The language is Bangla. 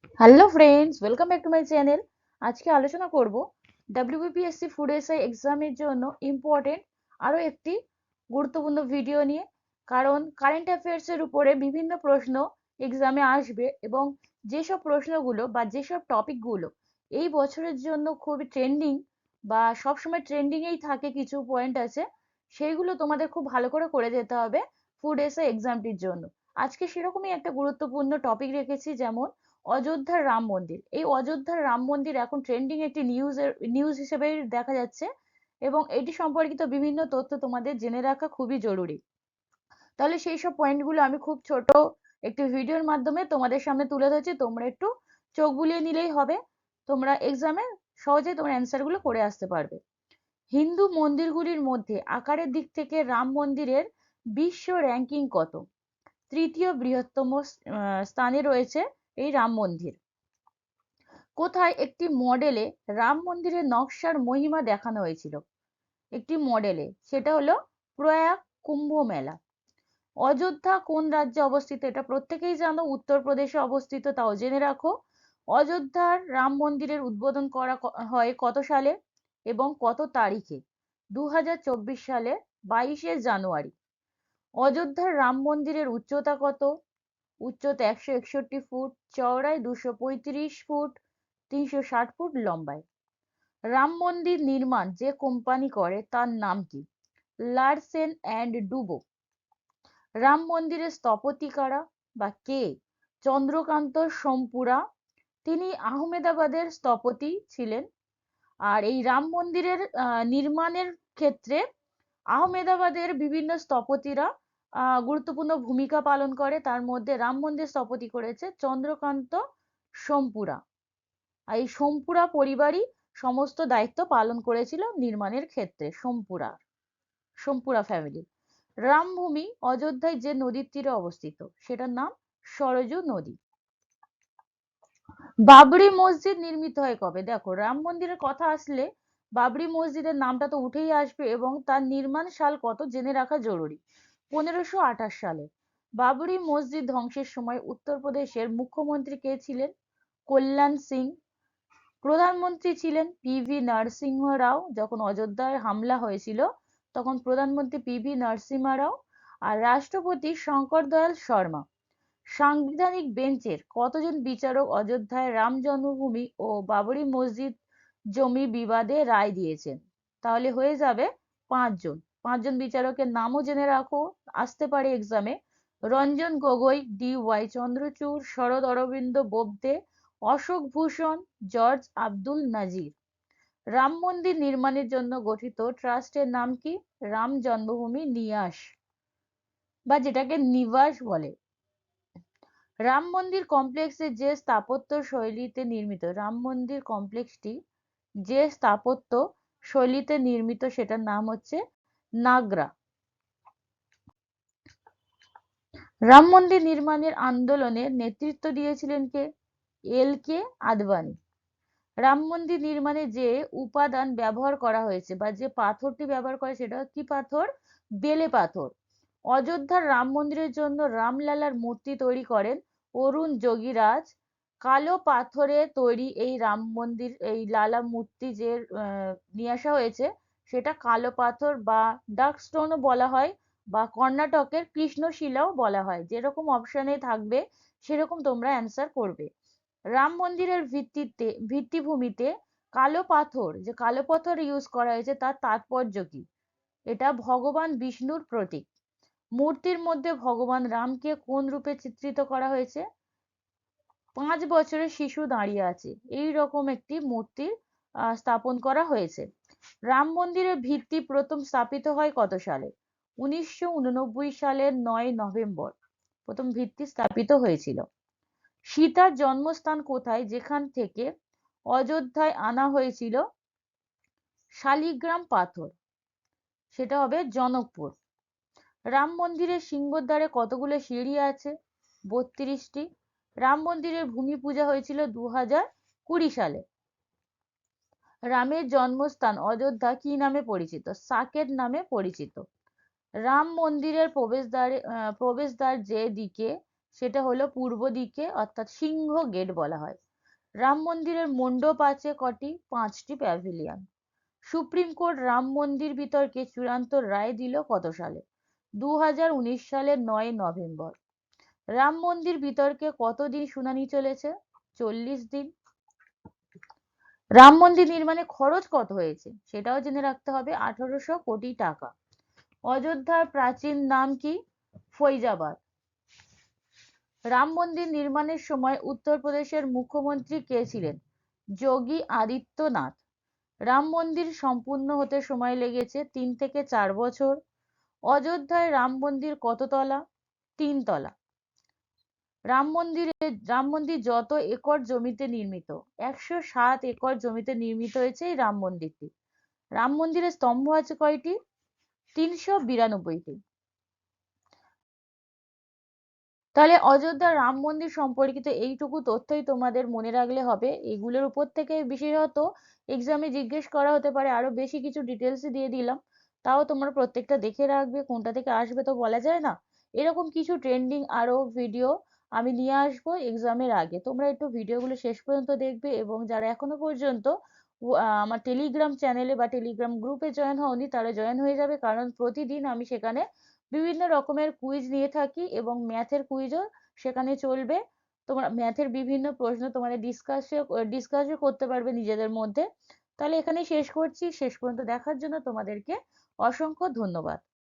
Hello friends, welcome back to my channel. আজকে আলোচনা করব ডাব্লিউবিপিএসসি ফুড এসআই এক্সামের জন্য ইম্পর্টেন্ট আরও একটি গুরুত্বপূর্ণ ভিডিও নিয়ে। কারণ কারেন্ট অ্যাফেয়ার্সের উপরে বিভিন্ন প্রশ্ন এক্সামে আসবে এবং যেসব প্রশ্নগুলো বা যেসব টপিকগুলো এই বছরের জন্য খুবই ট্রেন্ডিং বা সবসময় ট্রেন্ডিংয়েই থাকে, কিছু পয়েন্ট আছে, সেইগুলো তোমাদের খুব ভালো করে করে যেতে হবে ফুড এসআই এক্সামটির জন্য। আজকে সেরকমই একটা গুরুত্বপূর্ণ টপিক রেখেছি, যেমন অযোধ্যার রাম মন্দির। এই অযোধ্যার রাম মন্দির এখন ট্রেন্ডিং একটি নিউজ হিসেবে দেখা যাচ্ছে এবং এটি সম্পর্কিত বিভিন্ন তথ্য তোমাদের জেনে রাখা খুবই জরুরি। তাহলে সেই সব পয়েন্টগুলো আমি খুব ছোট একটি ভিডিওর মাধ্যমে তোমাদের সামনে তুলে ধরছি, তোমরা একটু চোখ বুলিয়ে নিলেই হবে, তোমরা এক্সামে সহজেই তোমার অ্যান্সারগুলো করে আসতে পারবে। হিন্দু মন্দিরগুলির মধ্যে আকারের দিক থেকে রাম মন্দিরের বিশ্ব র্যাঙ্কিং কত? তৃতীয় বৃহত্তম স্থানে রয়েছে এই রাম মন্দির। কোথায় একটি মডেলে রাম মন্দিরের নকশার মহিমা দেখানো হয়েছিল? একটি মডেলে, সেটা হলো প্রয়াগ কুম্ভ মেলা। অযোধ্যা কোন রাজ্যে অবস্থিত? এটা প্রত্যেকেই জানো, উত্তরপ্রদেশে অবস্থিত, তাও জেনে রাখো। অযোধ্যার রাম মন্দিরের উদ্বোধন করা হয় কত সালে এবং কত তারিখে? 2024 সালে 22শে জানুয়ারি। অযোধ্যার রাম মন্দিরের উচ্চতা কত? উচ্চতা 161 ফুট, চওড়ায় 235 ফুট, 360 ফুট লম্বায়। রাম মন্দির নির্মাণ যে কোম্পানি করে তার নাম কি? লারসেন অ্যান্ড ডুবো। রাম মন্দিরের স্থপতি কারা বা কে? চন্দ্রকান্ত সোমপুরা, তিনি আহমেদাবাদের স্থপতি ছিলেন। আর এই রাম মন্দিরের নির্মাণের ক্ষেত্রে আহমেদাবাদের বিভিন্ন স্থপতিরা গুরুত্বপূর্ণ ভূমিকা পালন করে। তার মধ্যে রাম মন্দির স্থপতি করেছে চন্দ্রকান্ত সোমপুরা। আর এই সোমপুরা পরিবারই সমস্ত দায়িত্ব পালন করেছিল নির্মাণের ক্ষেত্রে। সোমপুরা ফ্যামিলি। রামভূমি অযোধ্যায় যে নদীর তীরে অবস্থিত সেটার নাম সরজু নদী। বাবরি মসজিদ নির্মিত হয় কবে? দেখো, রাম মন্দিরের কথা আসলে বাবরি মসজিদের নামটা তো উঠেই আসবে এবং তার নির্মাণ সাল কত জেনে রাখা জরুরি। 1528 সালে। বাবরি মসজিদ ধ্বংসের সময় উত্তরপ্রদেশের মুখ্যমন্ত্রী কে ছিলেন? কল্যাণ সিং। প্রধানমন্ত্রী ছিলেন পিভি নরসিংহ রাও। যখন অযোধ্যায় হামলা হয়েছিল তখন প্রধানমন্ত্রী পিভি নরসিংহ রাও। আর রাষ্ট্রপতি শঙ্কর দয়াল শর্মা। সাংবিধানিক বেঞ্চের কতজন বিচারক অযোধ্যায় রাম জন্মভূমি ও বাবরি মসজিদ জমি বিবাদে রায় দিয়েছেন? তাহলে হয়ে যাবে 5 জন। 5 জন বিচারকের নামও জেনে রাখো, আসতে পারে এক্সামে। রঞ্জন গগৈ, ডি ওয়াই চন্দ্রচূড়, শরৎ অরবিন্দ বোবদে, অশোক ভূষণ, জর্জ আব্দুল নাজির। রাম মন্দির নির্মাণের জন্য গঠিত ট্রাস্টের নাম কি? রাম জন্মভূমি নিয়াস, বা যেটাকে নিবাস বলে। রাম মন্দির কমপ্লেক্সের যে স্থাপত্য শৈলীতে নির্মিত, রাম মন্দির কমপ্লেক্সটি যে স্থাপত্য শৈলীতে নির্মিত সেটার নাম হচ্ছে নাগরা। রাম মন্দির নির্মাণের আন্দোলনে নেতৃত্ব দিয়েছিলেন কে? এল কে আদবানি। রাম মন্দির নির্মাণে যে উপাদান ব্যবহার করা হয়েছে বা যে পাথরটি ব্যবহার করা, সেটা কি পাথর? বেলে পাথর। অযোধ্যার রাম মন্দিরের জন্য রামলালার মূর্তি তৈরি করেন অরুণ যোগীরাজ। কালো পাথরে তৈরি এই রাম মন্দির, এই লালা মূর্তি যে নিয়ে আসা হয়েছে, সেটা কালো পাথর বা ডার্ক স্টোনও বলা হয়, বা কর্ণাটকের কৃষ্ণশিলাও বলা হয়। যেরকম অপশনে থাকবে সেরকম তোমরা অ্যান্সার করবে। রাম মন্দিরের ভিত্তিভূমিতে কালো পাথর, যে কালো পাথর ইউজ করা হয়েছে, তার তাৎপর্য কি? এটা ভগবান বিষ্ণুর প্রতীক। মূর্তির মধ্যে ভগবান রামকে কোন রূপে চিত্রিত করা হয়েছে? 5 বছরের শিশু দাঁড়িয়ে আছে, এই রকম একটি মূর্তির স্থাপন করা হয়েছে। রাম মন্দিরের ভিত্তি প্রথম স্থাপিত হয় কত সালে? 1989 সালের 9 নভেম্বর প্রথম ভিত্তি স্থাপিত হয়েছিল। সীতার জন্মস্থান কোথায়, যেখান থেকে অযোধ্যায় আনা হয়েছিল শালিগ্রাম পাথর? সেটা হবে জনকপুর। রাম মন্দিরের সিংহদ্বারে কতগুলো সিঁড়ি আছে? 32টি। রাম মন্দিরের ভূমি পূজা হয়েছিল 2020 সালে। রামের জন্মস্থান অযোধ্যা কি নামে পরিচিত? সাকেত নামে পরিচিত। রাম মন্দিরের প্রবেশদ্বার যে দিকে, সেটা হলো পূর্ব দিকে, অর্থাৎ সিংহ গেট বলা হয়। রাম মন্দিরের মণ্ডপ আছে কটি? 5টি প্যাভিলিয়ন। সুপ্রিম কোর্ট রাম মন্দির বিতর্কে চূড়ান্ত রায় দিল কত সালে? 2019 সালের 9 নভেম্বর। রাম মন্দির বিতর্কে কতদিন শুনানি চলেছে? 40 দিন। রাম মন্দির নির্মাণে খরচ কত হয়েছে? সেটাও জেনে রাখতে হবে, 1800 কোটি টাকা। অযোধ্যার প্রাচীন নাম কি? ফৈজাবাদ। রাম মন্দির নির্মাণের সময় উত্তরপ্রদেশের মুখ্যমন্ত্রী কে ছিলেন? যোগী আদিত্যনাথ। রাম মন্দির সম্পূর্ণ হতে সময় লেগেছে 3 থেকে 4 বছর। অযোধ্যায় রাম মন্দির কত তলা? 3 তলা। রাম মন্দির যত একর জমিতে নির্মিত? 107 একর জমিতে নির্মিত হয়েছে এই রাম মন্দিরটি। রাম মন্দিরের স্তম্ভ আছে কয়টি? 392টি। তাহলে অযোধ্যার রাম মন্দির সম্পর্কিত এইটুকু তথ্যই তোমাদের মনে রাখলে হবে। এগুলোর উপর থেকে বিশেষত এক্সামে জিজ্ঞেস করা হতে পারে, আরো বেশি কিছু ডিটেলস দিয়ে দিলাম, তাও তোমরা প্রত্যেকটা দেখে রাখবে, কোনটা থেকে আসবে তো বলা যায় না। এরকম কিছু ট্রেন্ডিং আরো ভিডিও আমি নিয়ে আসবো এক্সামের আগে। তোমরা একটু ভিডিওগুলো শেষ পর্যন্ত দেখবে, এবং যারা এখনো পর্যন্ত আমার টেলিগ্রাম চ্যানেলে বা টেলিগ্রাম গ্রুপে জয়েন হওনি তারা জয়েন হয়ে যাবে, কারণ প্রতিদিন আমি সেখানে বিভিন্ন রকমের কুইজ নিয়ে থাকি, এবং ম্যাথের কুইজও সেখানে চলবে। তোমরা ম্যাথের বিভিন্ন প্রশ্ন তোমাদের ডিসকাসও করতে পারবে নিজেদের মধ্যে। তাহলে এখানেই শেষ করছি। শেষ পর্যন্ত দেখার জন্য তোমাদেরকে অসংখ্য ধন্যবাদ।